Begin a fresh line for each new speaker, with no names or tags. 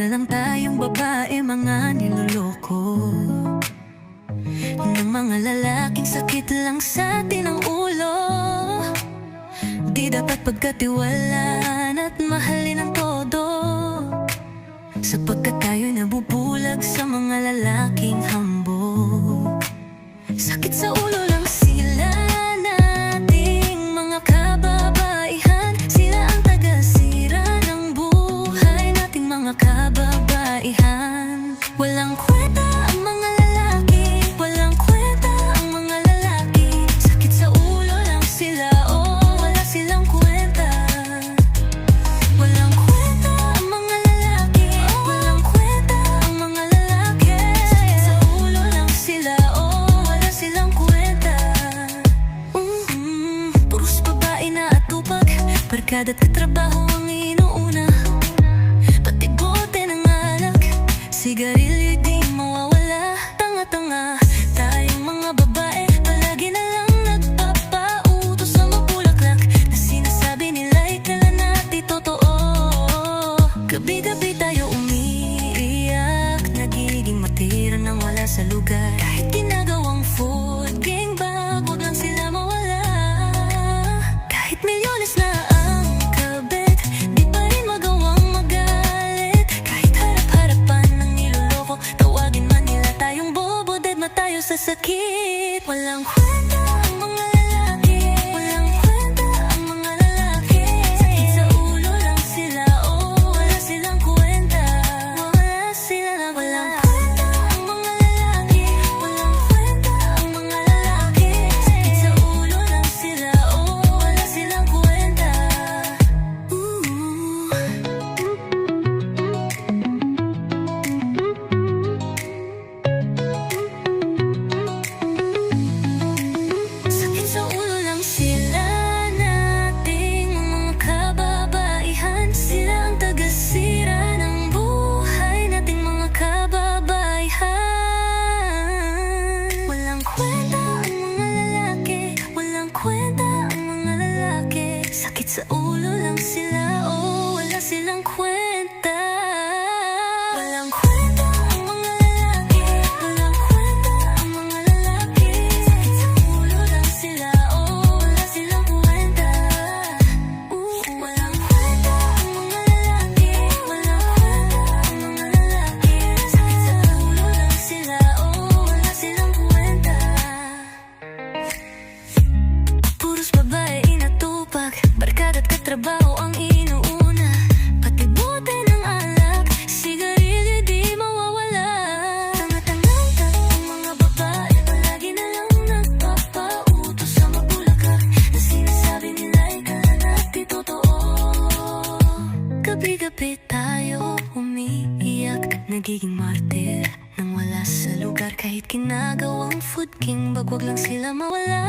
lang tayong babae, mga niloloko ng mga lalaking sakit lang sa atin ang ulo. Di dapat pagkatiwalaan at mahalin ang todo, sapagkat tayo'y nabubulag sa mga lalaking hambog. Sakit sa ulo lang sila, nating mga kababaihan. Sila ang taga-sira ng buhay nating mga kababaihan. Walang kwenta ang mga lalaki, walang kwenta ang mga lalaki. Sakit sa ulo lang sila, oh, wala silang kwenta. Walang kwenta ang mga lalaki, walang kwenta ang mga lalaki. Sakit sa ulo lang sila, oh, wala silang kwenta. Puros babae na atupag, barkada't katrabaho ang inuuna. Pati bote ng alak, sigarilyo'y di mawawala. Tanga-tanga tayong mga babae, palagi na lang nagpapautos sa mabulaklak na sinasabi nila'y kailan natin totoo. Gabi-gabi tayo umiiyak, nagiging matira nang wala sa lugar. Kahit ginagawang food gangbang, huwag lang sila mawala. Kahit milyones na ang kabit, di pa rin magawang magalit. Kahit harap-harapan ng niloloko, tawagin man nila tayong bobo, dead na tayo sa sakit. Walang kwenta ang mga lalaki, walang kwenta ang mga lalaki. Sakit sa ulo lang sila, oh, wala silang kwenta. Wala sila na walang kwenta ang mga lalaki, walang kwenta ang mga lalaki. Sakit sa ulo lang sila, oh, wala silang kwenta. Sakit sa ulo lang sila, nating mga kababaihan. Sila ang taga-sira ng buhay nating mga kababaihan. Walang kwenta ang mga lalaki, walang kwenta ang mga lalaki. Sakit sa ulo lang sila, oh, wala silang kwenta. Walang kwenta ang mga lalaki, walang kwenta ang mga lalaki. Sakit sa ulo lang sila, oh, wala silang kwenta. Walang kwenta ang mga lalaki, walang kwenta ang mga lalaki. Sakit sa ulo lang sila, oh, wala silang kwenta. Puros babae inatupag, barkada't katrabaho ang inuuna. Pati bote ng alak, sigarilyo di mawawala. Tanga-tangang tatlong mga babae, palagi na lang nagpapautos sa mabulaklak na sinasabi nila'y kailan natin totoo. Gabi-gabi tayo umiiyak, nagiging martir nang wala sa lugar. Kahit ginagawang food king, wag lang sila mawala.